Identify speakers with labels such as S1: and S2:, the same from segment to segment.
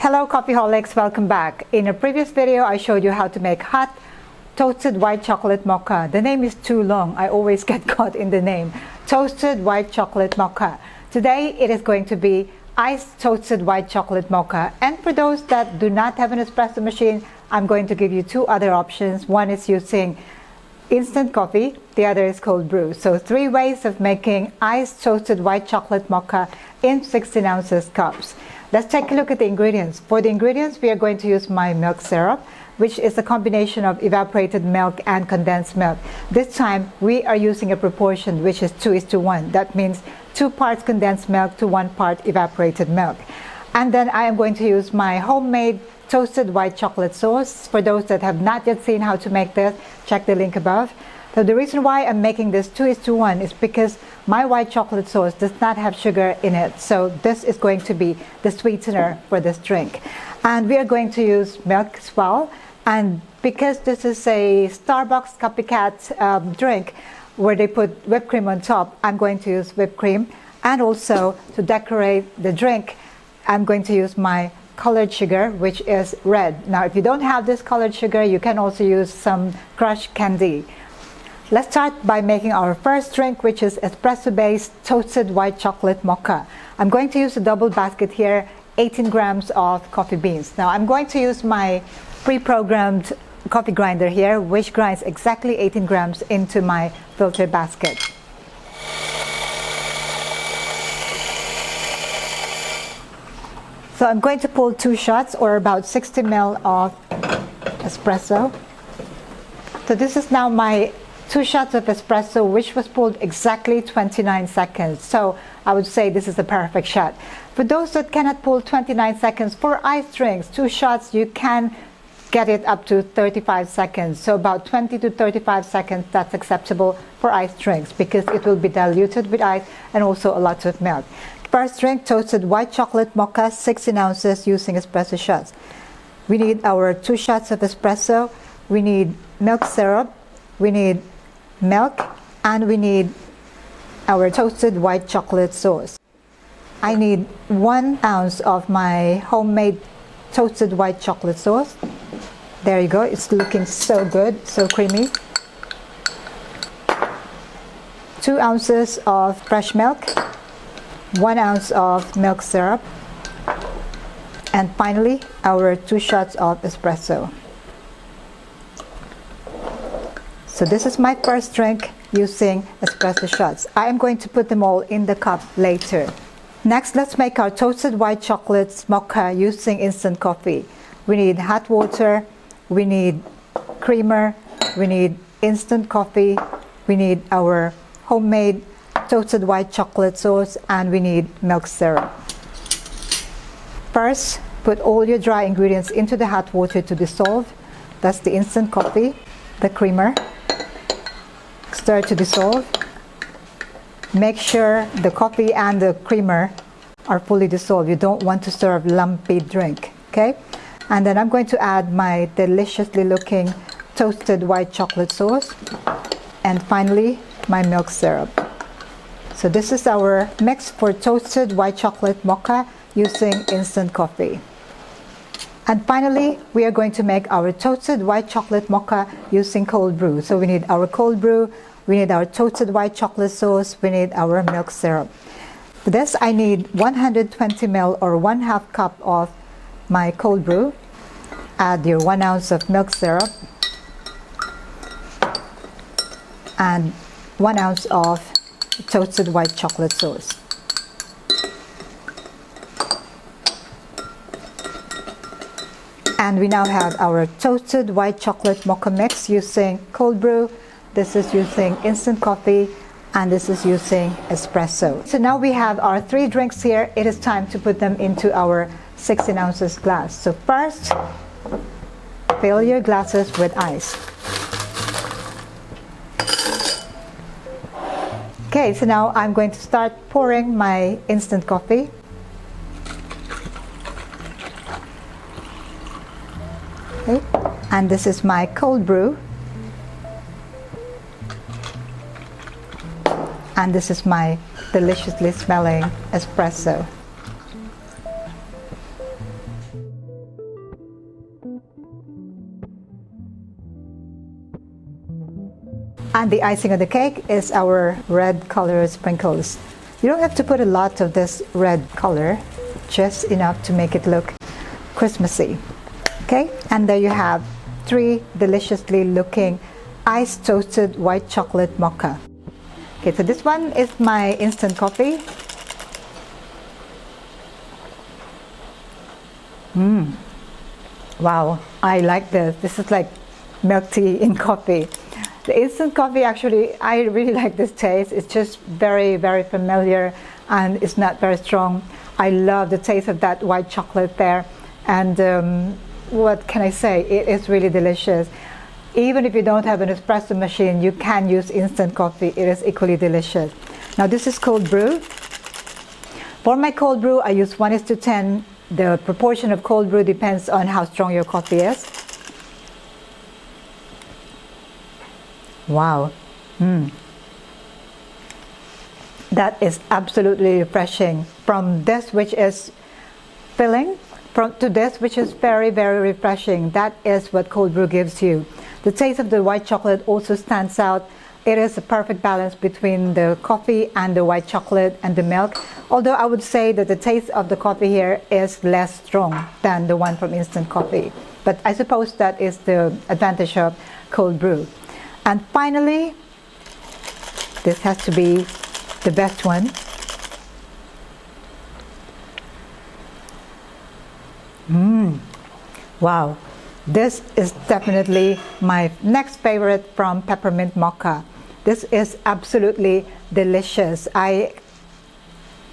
S1: Hello coffeeholics, welcome back. In a previous video I showed you how to make hot toasted white chocolate mocha. The name is too long, I always get caught in the name. Toasted white chocolate mocha. Today it is going to be iced toasted white chocolate mocha, and for those that do not have an espresso machine, I'm going to give you two other options. One is using instant coffee, the other is cold brew. So 3 ways of making iced toasted white chocolate mocha in 16 ounces cups. Let's take a look at the ingredients. For the ingredients, we are going to use my milk syrup, which is a combination of evaporated milk and condensed milk. This time, we are using a proportion which is 2:1. That means 2 parts condensed milk to 1 part evaporated milk. And then I am going to use my homemade toasted white chocolate sauce. For those that have not yet seen how to make this, check the link above. So the reason why I'm making this 2:1 is because my white chocolate sauce does not have sugar in it. So this is going to be the sweetener for this drink. And we are going to use milk as well. And because this is a Starbucks copycat drink where they put whipped cream on top, I'm going to use whipped cream. And also to decorate the drink, I'm going to use my colored sugar, which is red. Now if you don't have this colored sugar, you can also use some crushed candy. Let's start by making our first drink, which is espresso-based toasted white chocolate mocha. I'm going to use a double basket here, 18 grams of coffee beans. Now I'm going to use my pre-programmed coffee grinder here, which grinds exactly 18 grams into my filter basket. So I'm going to pull 2 shots, or about 60 ml of espresso. So this is now my 2 shots of espresso, which was pulled exactly 29 seconds. So I would say this is a perfect shot. For those that cannot pull 29 seconds for iced drinks, 2 shots, you can get it up to 35 seconds. So about 20 to 35 seconds, that's acceptable for iced drinks because it will be diluted with ice and also a lot of milk. First drink, toasted white chocolate mocha, 16 ounces using espresso shots. We need our 2 shots of espresso, we need milk syrup, we need milk, and we need our toasted white chocolate sauce. I need 1 ounce of my homemade toasted white chocolate sauce. There you go, it's looking so good, so creamy. 2 ounces of fresh milk, 1 ounce of milk syrup, and finally our 2 shots of espresso. So this is my first drink using espresso shots. I am going to put them all in the cup later. Next, let's make our toasted white chocolate mocha using instant coffee. We need hot water, we need creamer, we need instant coffee, we need our homemade toasted white chocolate sauce, and we need milk syrup. First, put all your dry ingredients into the hot water to dissolve. That's the instant coffee, the creamer. Stir to dissolve. Make sure the coffee and the creamer are fully dissolved. You don't want to serve lumpy drink, okay? And then I'm going to add my deliciously looking toasted white chocolate sauce, and finally my milk syrup. So this is our mix for toasted white chocolate mocha using instant coffee. And finally, we are going to make our toasted white chocolate mocha using cold brew. So we need our cold brew, we need our toasted white chocolate sauce, we need our milk syrup. For this, I need 120 ml or 1/2 cup of my cold brew. Add your 1 ounce of milk syrup and 1 ounce of toasted white chocolate sauce. And we now have our toasted white chocolate mocha mix using cold brew. This is using instant coffee, and this is using espresso. So now we have our 3 drinks here. It is time to put them into our 16 ounces glass. So first, fill your glasses with ice. Okay, so now I'm going to start pouring my instant coffee. Okay. And this is my cold brew. And this is my deliciously smelling espresso. And the icing on the cake is our red color sprinkles. You don't have to put a lot of this red color, just enough to make it look Christmassy. Okay, and there you have 3 deliciously looking iced toasted white chocolate mocha. Okay, so this one is my instant coffee. Wow, I like this. This is like milk tea in coffee. The instant coffee, actually, I really like this taste. It's just very, very familiar, and it's not very strong. I love the taste of that white chocolate there. And what can I say? It is really delicious. Even if you don't have an espresso machine, you can use instant coffee. It is equally delicious. Now this is cold brew. For my cold brew, I use 1:10. The proportion of cold brew depends on how strong your coffee is. Wow. That is absolutely refreshing. From this, which is filling, to this, which is very, very refreshing. That is what cold brew gives you. The taste of the white chocolate also stands out. It is a perfect balance between the coffee and the white chocolate and the milk. Although I would say that the taste of the coffee here is less strong than the one from instant coffee. But I suppose that is the advantage of cold brew. And finally, this has to be the best one. Wow, this is definitely my next favorite from Peppermint Mocha. This is absolutely delicious. I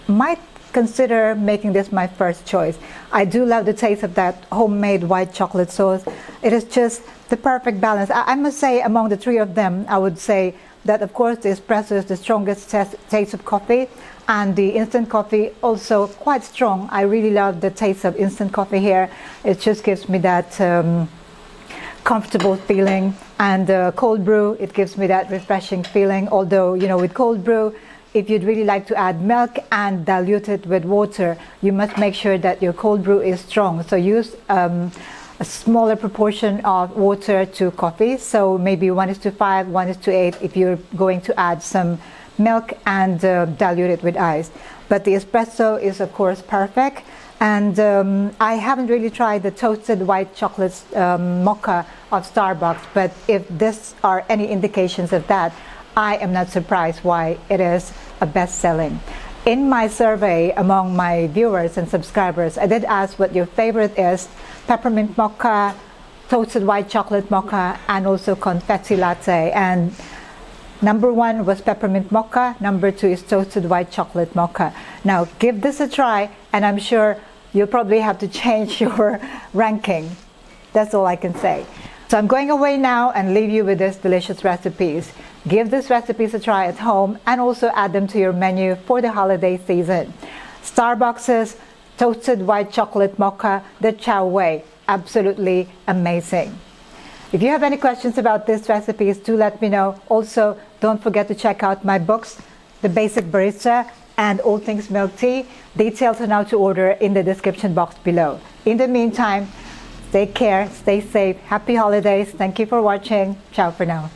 S1: might consider making this my first choice. I do love the taste of that homemade white chocolate sauce. It is just the perfect balance. I must say, among the 3 of them, I would say that of course the espresso is the strongest taste of coffee, and the instant coffee also quite strong. I really love the taste of instant coffee here. It just gives me that comfortable feeling. And cold brew, it gives me that refreshing feeling. Although, you know, with cold brew, if you'd really like to add milk and dilute it with water, you must make sure that your cold brew is strong. So use a smaller proportion of water to coffee. So maybe 1:5, 1:8 if you're going to add some milk and dilute it with ice. But the espresso is of course perfect. And I haven't really tried the toasted white chocolate mocha of Starbucks, but if this are any indications of that, I am not surprised why it is a best-selling. In my survey among my viewers and subscribers, I did ask what your favorite is: peppermint mocha, toasted white chocolate mocha, and also confetti latte. And number 1 was peppermint mocha, number 2 is toasted white chocolate mocha. Now give this a try, and I'm sure you'll probably have to change your ranking. That's all I can say. So I'm going away now and leave you with these delicious recipes. Give these recipes a try at home and also add them to your menu for the holiday season. Starbucks' toasted white chocolate mocha, the Chow way, absolutely amazing. If you have any questions about these recipes, do let me know. Also, don't forget to check out my books, The Basic Barista and All Things Milk Tea. Details on how to order in the description box below. In the meantime, take care, stay safe, happy holidays. Thank you for watching. Ciao for now.